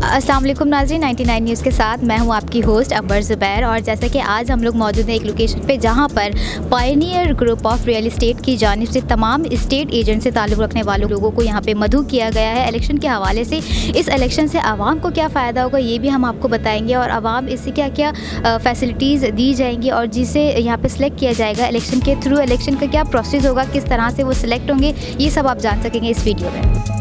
अस्सलाम वालेकुम नाज़रीन, 99 न्यूज़ के साथ मैं हूं आपकी होस्ट अंबर ज़ुबैर। और जैसा कि आज हम लोग मौजूद हैं एक लोकेशन पे जहां पर Pioneer group of real estate की जानिब से तमाम इस्टेट एजेंट से ताल्लुक़ रखने वालों लोगों को यहां पे मदऊ किया गया है इलेक्शन के हवाले से। इस इलेक्शन से आवाम को क्या फ़ायदा होगा ये भी हम आपको बताएँगे, और आवाम इससे क्या क्या फ़ैसिलिटीज़ दी जाएंगी, और जिसे यहाँ पर सिलेक्ट किया जाएगा इलेक्शन के थ्रू, इलेक्शन का क्या प्रोसेस होगा, किस तरह से वो सिलेक्ट होंगे, ये सब आप जान सकेंगे इस वीडियो में।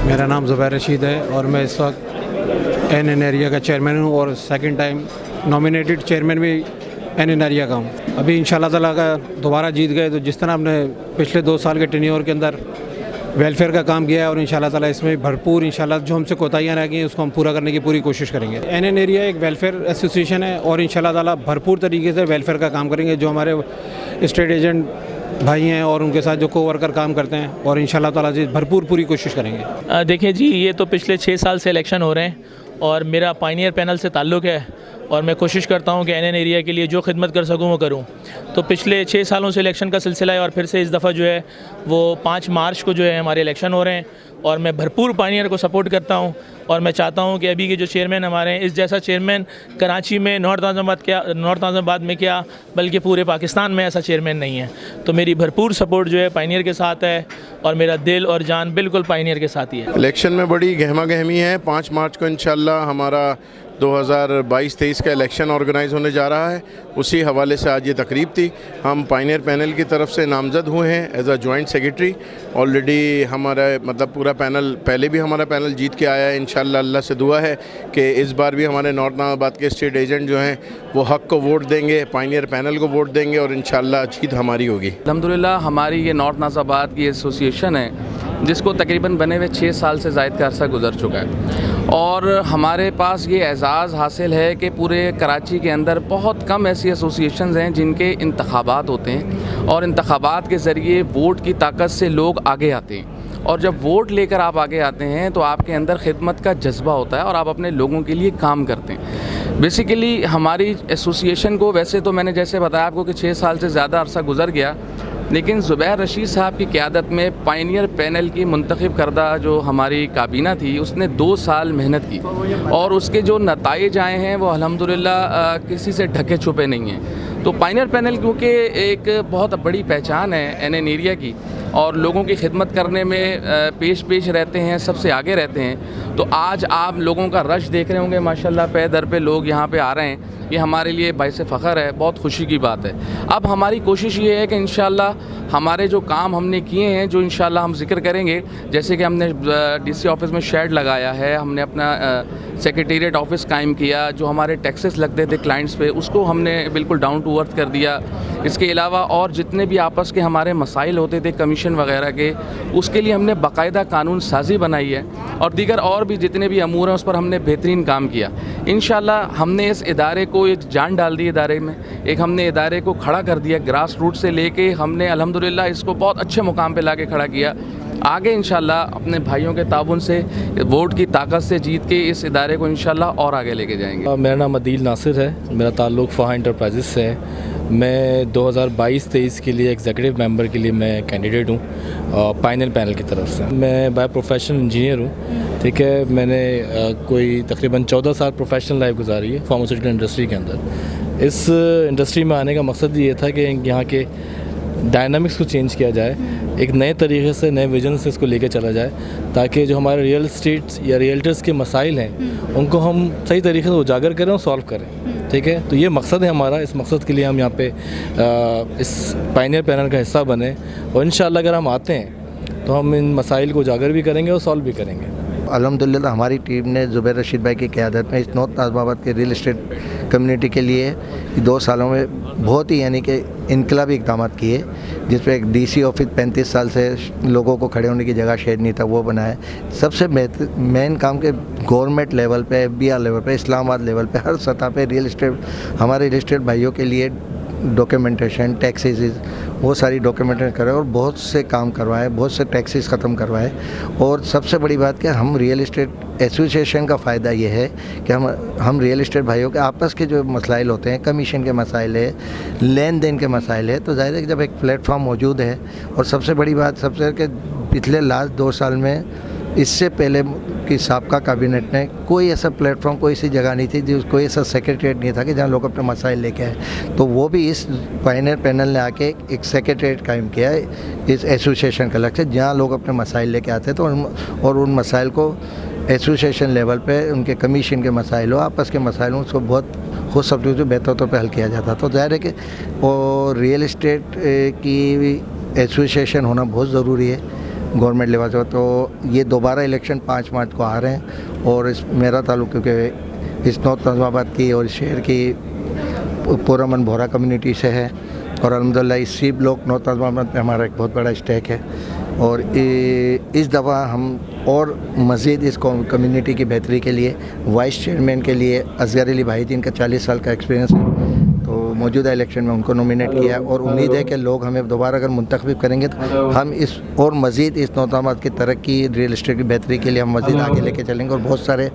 मेरा नाम ज़ुबैर रशीद है और मैं इस वक्त एन एरिया का चेयरमैन हूँ और सेकंड टाइम नॉमिनेटेड चेयरमैन भी एन एरिया का हूँ। अभी इंशाल्लाह ताला का दोबारा जीत गए तो जिस तरह हमने पिछले 2 साल के टेन्योर के अंदर वेलफेयर का काम किया है और इंशाल्लाह ताला इसमें भरपूर इंशाल्लाह जो हमसे कोताहियाँ रह गई हैं उसको हम पूरा करने की पूरी कोशिश करेंगे। एन एरिया एक वेलफेयर एसोसिएशन है और इंशाल्लाह ताला भरपूर तरीके से वेलफेयर का काम करेंगे। जो हमारे स्टेट एजेंट भाई हैं और उनके साथ जो को वर्कर काम करते हैं और इंशाल्लाह ताला जी भरपूर पूरी कोशिश करेंगे। देखिए जी, ये तो पिछले 6 साल से इलेक्शन हो रहे हैं और मेरा पायनियर पैनल से ताल्लुक़ है और मैं कोशिश करता हूं कि एन एरिया के लिए जो खिदमत कर सकूं वो करूं। तो पिछले 6 सालों से इलेक्शन का सिलसिला है और फिर से इस दफ़ा जो है वो 5 मार्च को जो है हमारे इलेक्शन हो रहे हैं और मैं भरपूर पायनियर को सपोर्ट करता हूं और मैं चाहता हूं कि अभी के जो चेयरमैन हमारे हैं, इस जैसा चेयरमैन कराची में नॉर्थ आज़माबाद में क्या बल्कि पूरे पाकिस्तान में ऐसा चेयरमैन नहीं है। तो मेरी भरपूर सपोर्ट जो है पायनियर के साथ है और मेरा दिल और जान बिल्कुल पायनियर के साथ ही है। इलेक्शन में बड़ी गहमा गहमी है। 5 मार्च को इंशाल्लाह हमारा 2022-23 का इलेक्शन ऑर्गेनाइज़ होने जा रहा है। उसी हवाले से आज ये तकरीब थी। हम पायनियर पैनल की तरफ से नामज़द हुए हैं as a joint secretary. Already हमारा मतलब पूरा पैनल, पहले भी हमारा पैनल जीत के आया है। इंशाल्लाह अल्लाह से दुआ है कि इस बार भी हमारे नॉर्थ आज़माबाद के स्टेट एजेंट जो हैं वो हक़ को वोट देंगे, पायनियर पैनल को वोट देंगे और इंशाल्लाह जीत हमारी होगी। अल्हम्दुलिल्लाह हमारी ये नॉर्थ आज़माबाद की एसोसिएशन है जिसको तकरीबन बने हुए 6 साल से ज़ायद का अरसा गुजर चुका है और हमारे पास ये एज़ाज़ हासिल है कि पूरे कराची के अंदर बहुत कम ऐसी एसोसिएशंस हैं जिनके इंतखाबात होते हैं और इंतखाबात के ज़रिए वोट की ताकत से लोग आगे आते हैं और जब वोट लेकर आप आगे आते हैं तो आपके अंदर खिदमत का जज्बा होता है और आप अपने लोगों के लिए काम करते हैं। बेसिकली हमारी एसोसिएशन को, वैसे तो मैंने जैसे बताया आपको कि 6 साल से ज़्यादा अरसा गुजर गया, लेकिन ज़ुबैर रशीद साहब की क़यादत में पायनियर पैनल की मुंतखब करदा जो हमारी काबीना थी उसने 2 साल मेहनत की और उसके जो नताइज आए हैं वो अल्हम्दुलिल्लाह किसी से ढके छुपे नहीं हैं। तो पायनियर पैनल क्योंकि एक बहुत बड़ी पहचान है एन एरिया की और लोगों की खिदमत करने में पेश रहते हैं, सबसे आगे रहते हैं। तो आज आप लोगों का रश देख रहे होंगे, माशाल्लाह पे दर पे लोग यहाँ पे आ रहे हैं, ये हमारे लिए बाइस फ़ख्र है, बहुत खुशी की बात है। अब हमारी कोशिश ये है कि इंशाल्लाह हमारे जो काम हमने किए हैं, जो इंशाल्लाह हम जिक्र करेंगे, जैसे कि हमने डीसी ऑफिस में शेड लगाया है, हमने अपना सेक्रेटेरिएट ऑफिस कायम किया, जो हमारे टैक्सेस लगते थे क्लाइंट्स पे उसको हमने बिल्कुल डाउन टू अर्थ कर दिया। इसके अलावा और जितने भी आपस के हमारे मसाइल होते थे कमीशन वगैरह के, उसके लिए हमने बाकायदा कानून साजी बनाई है और दीगर और भी जितने भी अमूर हैं उस पर हमने बेहतरीन काम किया। इंशाल्लाह हमने इस इदारे को एक जान डाल दी, इदारे में एक हमने इदारे को खड़ा कर दिया, ग्रास रूट से लेके हमने अल्हम्दुलिल्लाह इसको बहुत अच्छे मुकाम पे लाके खड़ा किया। आगे इंशाल्लाह अपने भाइयों के ताबुन से, वोट की ताकत से जीत के इस इदारे को इंशाल्लाह और आगे लेके जाएंगे। मेरा नाम अदील नासिर है, मेरा ताल्लुक़ फ़हा इंटरप्राइजेस से है। मैं 2022-23 के लिए एग्जीक्यूटिव मेंबर के लिए मैं कैंडिडेट हूँ पायनियर पैनल की तरफ से। मैं बाय प्रोफेशन इंजीनियर हूँ, ठीक है। मैंने कोई तकरीबन 14 साल प्रोफेशनल लाइफ गुजारी है फार्मास्यूटिकल इंडस्ट्री के अंदर। इस इंडस्ट्री में आने का मकसद ये था कि यहाँ के डायनामिक्स को चेंज किया जाए, एक नए तरीके से, नए विजन से इसको लेके चला जाए, ताकि जो हमारे रियल एस्टेट या रियल्टर्स के मसाइल हैं उनको हम सही तरीके से उजागर करें और सॉल्व करें, ठीक है। तो ये मकसद है हमारा। इस मकसद के लिए हम यहाँ पे इस पायनियर पैनल का हिस्सा बने और इंशाअल्लाह अगर हम आते हैं तो हम इन मसाइल को उजागर भी करेंगे और सॉल्व भी करेंगे। अल्हम्दुलिल्लाह हमारी टीम ने ज़ुबैर रशीद भाई की क़यादत में इस नॉर्थ आज़माबाद के रियल एस्टेट कम्युनिटी के लिए 2 सालों में बहुत ही यानी कि इनकलाबी इक़दाम किए, जिस पर एक डीसी ऑफिस 35 साल से लोगों को खड़े होने की जगह शेड नहीं था, वो बनाया। सबसे मेन काम के गवर्नमेंट लेवल पे, FBR लेवल पे, इस्लामाबाद लेवल पे, हर सतह पे रियल एस्टेट, हमारे रियल एस्टेट भाइयों के लिए डॉक्यूमेंटेशन, टैक्सेस, वो सारी डॉक्यूमेंटेशन करवाए और बहुत से काम करवाए, बहुत से टैक्सेस ख़त्म करवाए। और सबसे बड़ी बात कि हम रियल इस्टेट एसोसिएशन का फ़ायदा ये है कि हम रियल इस्टेट भाइयों के आपस के जो मसाइल होते हैं, कमीशन के मसाइल है, लेन देन के मसाइल है, तो ज़ाहिर है कि जब एक प्लेटफॉर्म मौजूद है। और सबसे बड़ी बात सबसे कि पिछले लास्ट 2 साल में, इससे पहले की साबका कैबिनेट ने कोई ऐसा प्लेटफॉर्म, कोई ऐसी जगह नहीं थी, कोई ऐसा सेक्रेटरीट नहीं था कि जहाँ लोग अपने मसाइल लेके आए। तो वो भी इस पायनियर पैनल ने आके एक सेक्रेटरीट कायम किया है इस एसोसिएशन का लक्ष्य, जहाँ लोग अपने मसाइल लेके आते थे और उन मसाइल को एसोसिएशन लेवल पे उनके कमीशन के मसाइल हो, आपस के मसाइल हो, उसको बहुत खुद सब जो बेहतर तौर पर हल किया जाता। तो जाहिर है कि और रियल इस्टेट की एसोसिएशन होना बहुत ज़रूरी है गवर्नमेंट लेवल से। तो ये दोबारा इलेक्शन 5 मार्च को आ रहे हैं और इस मेरा ताल्लुक क्योंकि इस नॉर्थ नाज़िमाबाद की और शहर की पुरअमन बोहरा कम्युनिटी से है और अल्हम्दुलिल्लाह इसी ब्लॉक नॉर्थ नाज़िमाबाद में हमारा एक बहुत बड़ा स्टेक है। और इस दफ़ा हम और मज़ीद इस कम्युनिटी की बेहतरी के लिए वाइस चेयरमैन के लिए असगर अली भाई, जिनका 40 साल का एक्सपीरियंस है, तो मौजूदा इलेक्शन में उनको नॉमिनेट किया और उम्मीद है कि लोग हमें दोबारा अगर मुंतखब करेंगे तो हम इस और मज़ीद इस नौताबाद की तरक्की, रियल इस्टेट की बेहतरी के लिए हम मज़ीद आगे लेके चलेंगे और बहुत सारे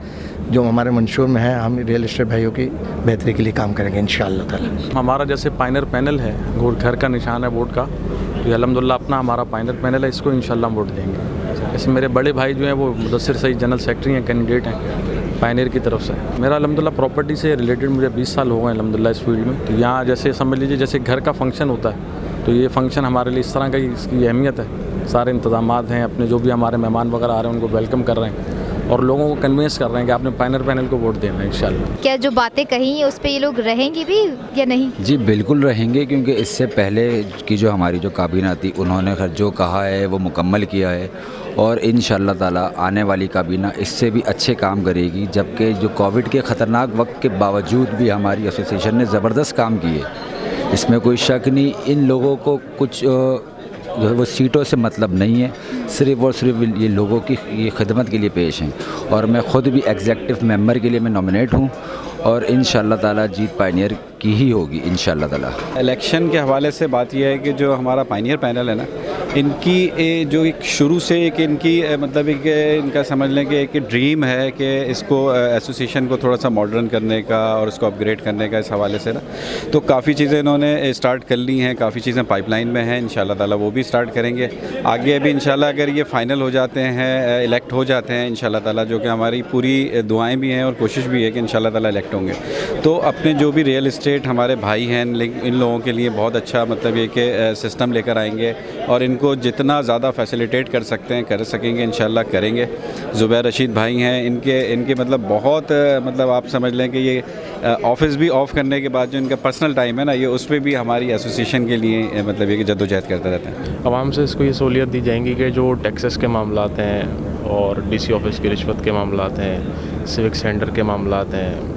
जो हमारे मंशूर में हैं, हम रियल इस्टेट भाइयों की बेहतरी के लिए काम करेंगे इंशाअल्लाह ताला। हमारा जैसे पायनियर पैनल है, घर का निशान है वोट का, तो अल्हम्दुलिल्लाह अपना हमारा पायनियर पैनल है, इसको इंशाअल्लाह वोट देंगे। जैसे मेरे बड़े भाई जो हैं वो मुदस्सिर सईद जनरल सेक्रेटरी हैं, कैंडिडेट हैं पायनियर की तरफ से। मेरा अल्हम्दुलिल्लाह प्रॉपर्टी से रिलेटेड मुझे 20 साल हो गए अल्हम्दुलिल्लाह इस फील्ड में। तो यहाँ जैसे समझ लीजिए जैसे घर का फंक्शन होता है, तो ये फंक्शन हमारे लिए इस तरह का, इसकी अहमियत है। सारे इंतजामात हैं, अपने जो भी हमारे मेहमान वगैरह आ रहे हैं उनको वेलकम कर रहे हैं और लोगों को कन्विंस कर रहे हैं कि आपने पायनियर पैनल को वोट देना है इंशाल्लाह। क्या जो बातें कही उस पर ये लोग रहेंगे भी या नहीं? जी बिल्कुल रहेंगे, क्योंकि इससे पहले की जो हमारी जो काबीना थी उन्होंने जो कहा है वो मुकम्मल किया है और इंशाअल्लाह ताला आने वाली काबीना इससे भी अच्छे काम करेगी। जबकि जो कोविड के ख़तरनाक वक्त के बावजूद भी हमारी एसोसिएशन ने ज़बरदस्त काम किए, इसमें कोई शक नहीं। इन लोगों को कुछ जो है वो सीटों से मतलब नहीं है, सिर्फ़ और सिर्फ ये लोगों की ये खिदमत के लिए पेश हैं। और मैं ख़ुद भी एग्जेक्टिव मेंबर के लिए मैं नॉमिनेट हूँ और इंशाअल्लाह ताला जीत पायनियर की ही होगी इंशाअल्लाह ताला। इलेक्शन के हवाले से बात यह है कि जो हमारा पायनियर पैनल है ना, इनकी जो एक शुरू से एक इनकी मतलब एक इनका समझ लें कि एक ड्रीम है कि इसको एसोसिएशन को थोड़ा सा मॉडर्न करने का और इसको अपग्रेड करने का, इस हवाले से ना तो काफ़ी चीज़ें इन्होंने स्टार्ट कर ली हैं, काफ़ी चीज़ें पाइपलाइन में हैं। इंशाअल्लाह ताला वो भी स्टार्ट करेंगे आगे भी इंशाअल्लाह। अगर ये फ़ाइनल हो जाते हैं, इलेक्ट हो जाते हैं इंशाअल्लाह ताला, जो कि हमारी पूरी दुआएँ भी हैं और कोशिश भी है कि इंशाअल्लाह ताला इलेक्ट होंगे, तो अपने जो भी रियल इस्टेट हमारे भाई हैं इन लोगों के लिए बहुत अच्छा मतलब ये कि सिस्टम लेकर आएंगे और इनको जितना ज़्यादा फैसिलिटेट कर सकते हैं कर सकेंगे इंशाअल्लाह करेंगे। ज़ुबैर रशीद भाई हैं, इनके मतलब बहुत मतलब आप समझ लें कि ये ऑफिस भी ऑफ करने के बाद जो इनका पर्सनल टाइम है ना, ये उस पर भी हमारी एसोसिएशन के लिए मतलब ये कि जद्दोजहद करते रहते हैं। आवाम से इसको ये सहूलियत दी जाएंगी कि जो टैक्सेस के मामलात हैं और डीसी ऑफिस की रिश्वत के मामलात हैं, सिविक सेंटर के मामलात हैं,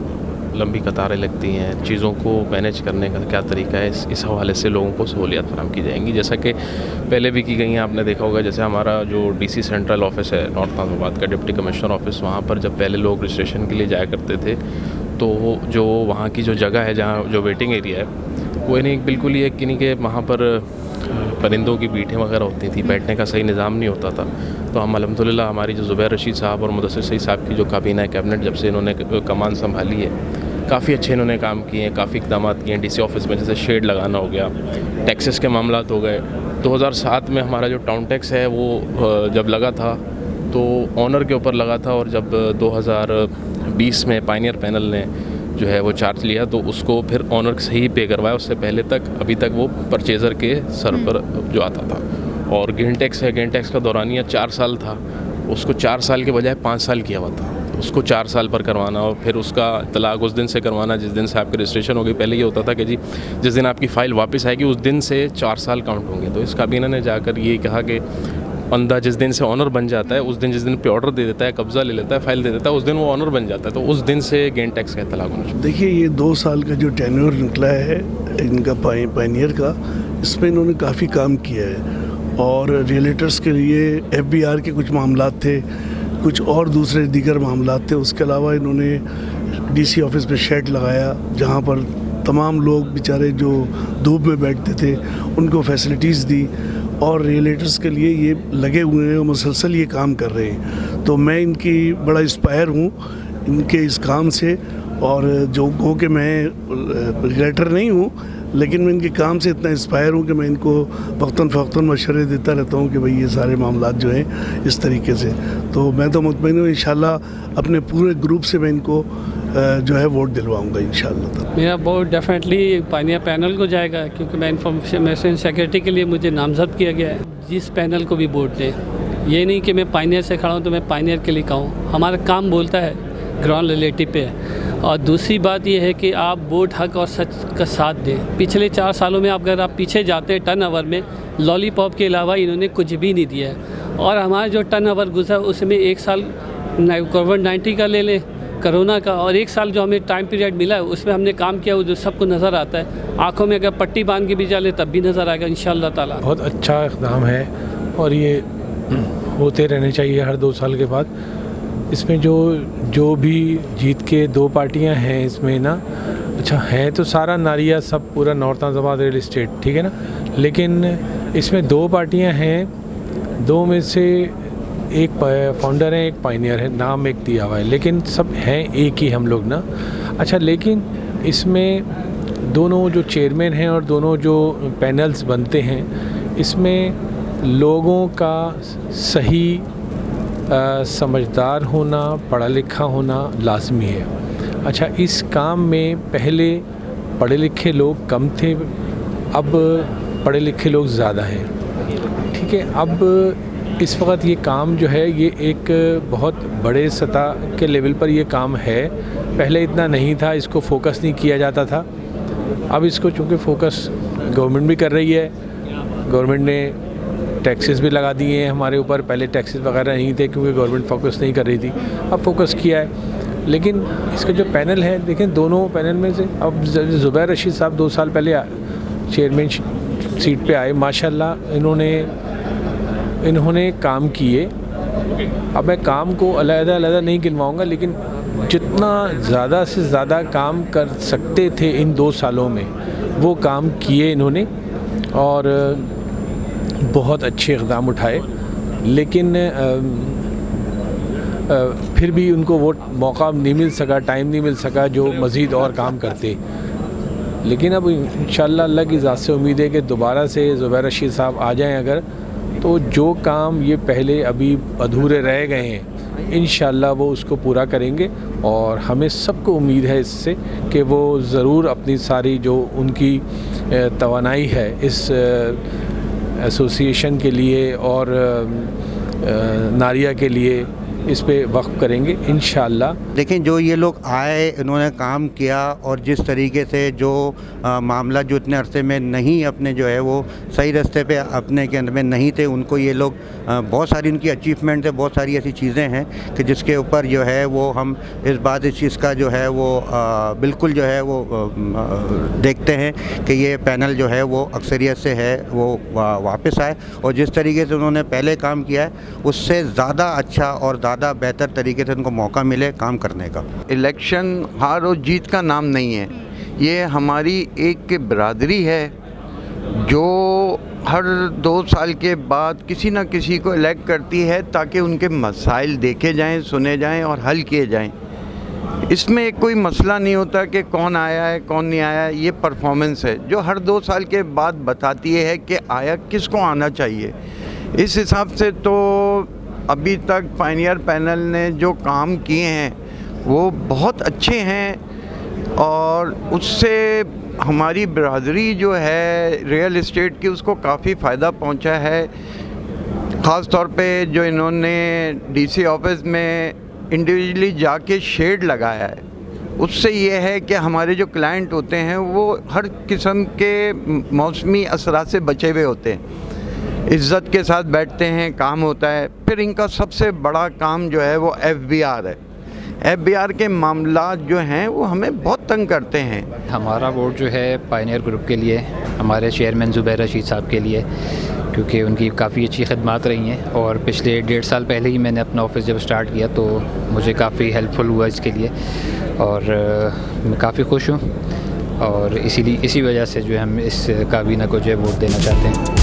लंबी कतारें लगती हैं, चीज़ों को मैनेज करने का क्या तरीका है, इस हवाले से लोगों को सहूलियत फराहम की जाएंगी। जैसा कि पहले भी की गई हैं, आपने देखा होगा जैसे हमारा जो डीसी सेंट्रल ऑफिस है नॉर्थ नाज़िमाबाद का, डिप्टी कमिश्नर ऑफिस, वहाँ पर जब पहले लोग रजिस्ट्रेशन के लिए जाया करते थे तो जो वहाँ की जो जगह है, जहाँ जो वेटिंग एरिया है, वो नहीं बिल्कुल ये कि नहीं कि वहाँ पर परिंदों की बीटें वगैरह होती थी, बैठने का सही निज़ाम नहीं होता था। तो हम अल्हम्दुलिल्लाह हमारी जो ज़ुबैर रशीद साहब और मुदस्सिर सईद साहब की जो काबीना है कैबिनेट, जब से इन्होंने कमान संभाली है, काफ़ी अच्छे इन्होंने काम किए हैं, काफ़ी इक़दाम किए हैं। डीसी ऑफिस में जैसे शेड लगाना हो गया, टैक्सेस के मामलात हो गए। 2007 में हमारा जो टाउन टैक्स है वो जब लगा था तो ऑनर के ऊपर लगा था, और जब 2020 में पायनियर पैनल ने जो है वो चार्ज लिया तो उसको फिर ऑनर से ही पे करवाया। उससे पहले तक अभी तक वो परचेज़र के सर पर जो आता था। और गेन टैक्स है, गेन टैक्स का दौरानिया 4 साल था, उसको 4 साल के बजाय 5 साल किया हुआ था, उसको 4 साल पर करवाना और फिर उसका तलाक उस दिन से करवाना जिस दिन से आपकी रजिस्ट्रेशन होगी। पहले ये होता था कि जी जिस दिन आपकी फ़ाइल वापस आएगी उस दिन से 4 साल काउंट होंगे। तो इस काबीना ने जाकर ये कहा कि बंदा जिस दिन से ऑनर बन जाता है, उस दिन जिस दिन पे ऑर्डर दे देता है, कब्ज़ा ले लेता है, फाइल दे देता है, उस दिन वो ऑनर बन जाता है, तो उस दिन से गेन टैक्स का तलाक होना चाहिए। देखिए ये 2 साल का जो टेन्योर निकला है इनका पायनियर का, इसमें इन्होंने काफ़ी काम किया है। और रियलेटर्स के लिए FBR के कुछ मामलात थे, कुछ और दूसरे दीगर मामलात थे। उसके अलावा इन्होंने DC ऑफिस में शेड लगाया, जहाँ पर 2 साल से काम चल रहा है। और 2020 में इन्होंने 2 साल का टेन्योर निकाला है। 2 साल में इन्होंने काफ़ी काम किया है। और रियलेटर्स के लिए FBR के कुछ मामलात थे, कुछ और दूसरे दीगर मामलात थे। उसके अलावा इन्होंने DC ऑफिस में शेड लगाया, जहाँ पर तमाम लोग बेचारे जो धूप में बैठते थे उनको फैसिलिटीज़ दी, और रियलेटर्स के लिए ये लगे हुए हैं और मुसलसल ये काम कर रहे हैं। तो मैं इनकी बड़ा इंस्पायर हूँ इनके इस काम से, और जो गो कि मैं रियलेटर नहीं हूँ लेकिन मैं इनके काम से इतना इंस्पायर हूँ कि मैं इनको वक्तन फ़वक्तन मशवरे देता रहता हूँ कि भाई ये सारे मामलात जो हैं इस तरीके से। तो मैं तो मुतमईन हूँ इंशाल्लाह अपने पूरे ग्रुप से मैं इनको जो है वोट दिलवाऊँगा इंशाल्लाह। मेरा वोट डेफिनेटली पाइनियर पैनल को जाएगा, क्योंकि मैं इंफॉर्मेशन सेक्रेटरी के लिए मुझे नामजद किया गया है। जिस पैनल को भी वोट दें, ये नहीं कि मैं पाइनियर से खड़ा हूँ तो मैं पाइनियर के लिए कहूँ। हमारा काम बोलता है, ग्राउंड रिलेटिव पे है। और दूसरी बात ये है कि आप वोट हक और सच का साथ दें। पिछले 4 सालों में अगर आप पीछे जाते हैं टर्न ओवर में, लॉलीपॉप के अलावा इन्होंने कुछ भी नहीं दिया है। और हमारा जो टर्न ओवर गुजरा उसमें 1 साल कोविड-19 का ले लें, कोरोना का, और 1 साल जो हमें टाइम पीरियड मिला है उसमें हमने काम किया, वो जो सबको नज़र आता है। आँखों में अगर पट्टी बांध के भी चले तब भी नज़र आएगा इंशाअल्लाह ताला। बहुत अच्छा इक़दाम है और ये होते रहने चाहिए हर 2 साल के बाद। इसमें जो भी जीत के 2 पार्टियां हैं इसमें ना, अच्छा है तो सारा नारिया सब पूरा नॉर्थ नाज़ाबाद रियल इस्टेट, ठीक है ना, लेकिन इसमें 2 पार्टियां हैं, 2 में से एक फाउंडर है, एक पाइनियर है, नाम एक दिया हुआ है, लेकिन सब हैं एक ही हम लोग ना। अच्छा, लेकिन इसमें दोनों जो चेयरमैन हैं और दोनों जो पैनल्स बनते हैं, इसमें लोगों का सही समझदार होना, पढ़ा लिखा होना लाजमी है। अच्छा, इस काम में पहले पढ़े लिखे लोग कम थे, अब पढ़े लिखे लोग ज़्यादा हैं, ठीक है। अब इस वक्त ये काम जो है ये एक बहुत बड़े सतह के लेवल पर ये काम है। पहले इतना नहीं था, इसको फोकस नहीं किया जाता था। अब इसको चूँकि फोकस गवर्नमेंट भी कर रही है, गवर्नमेंट ने टैक्सेस भी लगा दिए हैं हमारे ऊपर। पहले टैक्सेस वगैरह नहीं थे क्योंकि गवर्नमेंट फोकस नहीं कर रही थी, अब फोकस किया है। लेकिन इसका जो पैनल है, देखें दोनों पैनल में से अब ज़ुबैर रशीद साहब 2 साल पहले चेयरमैन सीट पे आए, माशाल्लाह इन्होंने काम किए। अब मैं काम को अलग-अलग नहीं गिनवाऊंगा, लेकिन जितना ज़्यादा से ज़्यादा काम कर सकते थे इन 2 सालों में वो काम किए इन्होंने, और बहुत अच्छे इक़दाम उठाए। लेकिन फिर भी उनको वो मौका नहीं मिल सका, टाइम नहीं मिल सका जो मज़ीद और काम करते। लेकिन अब इंशाअल्लाह अल्लाह की ज़ात से उम्मीद है कि दोबारा से ज़ुबैर रशीद साहब आ जाएं अगर, तो जो काम ये पहले अभी अधूरे रह गए हैं इंशाअल्लाह वो उसको पूरा करेंगे। और हमें सबको उम्मीद है इससे कि वो ज़रूर अपनी सारी जो उनकी तवानाई है इस एसोसिएशन के लिए और नारिया के लिए इस पे वक्फ करेंगे इंशाअल्लाह। लेकिन जो ये लोग आए, इन्होंने काम किया, और जिस तरीके से जो मामला जो इतने अरसे में नहीं अपने जो है वो सही रास्ते पे अपने के अंदर में नहीं थे, उनको ये लोग बहुत सारी इनकी अचीवमेंट है, बहुत सारी ऐसी चीज़ें हैं कि जिसके ऊपर जो है वो हम इस चीज़ का जो है वो बिल्कुल जो है वो देखते हैं कि ये पैनल जो है वो अक्सरियत से है वो वापस आए, और जिस तरीके से उन्होंने पहले काम किया है उससे ज़्यादा अच्छा और ज़्यादा बेहतर तरीके से उनको मौका मिले काम करने का। इलेक्शन हार और जीत का नाम नहीं है, ये हमारी एक बिरादरी है जो हर 2 साल के बाद किसी न किसी को इलेक्ट करती है ताकि उनके मसाइल देखे जाएं, सुने जाएं और हल किए जाएं। इसमें कोई मसला नहीं होता कि कौन आया है कौन नहीं आया है, ये परफॉर्मेंस है जो हर 2 साल के बाद बताती है कि आया किसको आना चाहिए। इस हिसाब से तो अभी तक पायनियर पैनल ने जो काम किए हैं वो बहुत अच्छे हैं, और उससे हमारी बिरादरी जो है रियल इस्टेट की उसको काफ़ी फ़ायदा पहुंचा है। ख़ास तौर पे जो इन्होंने डीसी ऑफिस में इंडिविजुअली जाके शेड लगाया है, उससे ये है कि हमारे जो क्लाइंट होते हैं वो हर किस्म के मौसमी असरात से बचे हुए होते हैं, इज़्ज़त के साथ बैठते हैं, काम होता है। फिर इनका सबसे बड़ा काम जो है वो FBR है। FBR के मामला जो हैं वो हमें बहुत तंग करते हैं। हमारा वोट जो है पायनियर ग्रुप के लिए, हमारे चेयरमैन ज़ुबैर रशीद साहब के लिए, क्योंकि उनकी काफ़ी अच्छी खिदमत रही हैं, और पिछले 1.5 साल पहले ही मैंने अपना ऑफ़िस जब स्टार्ट किया तो मुझे काफ़ी हेल्पफुल हुआ इसके लिए, और मैं काफ़ी खुश हूँ। और इसी वजह से जो है हम इस काबीना को जो है वोट देना चाहते हैं।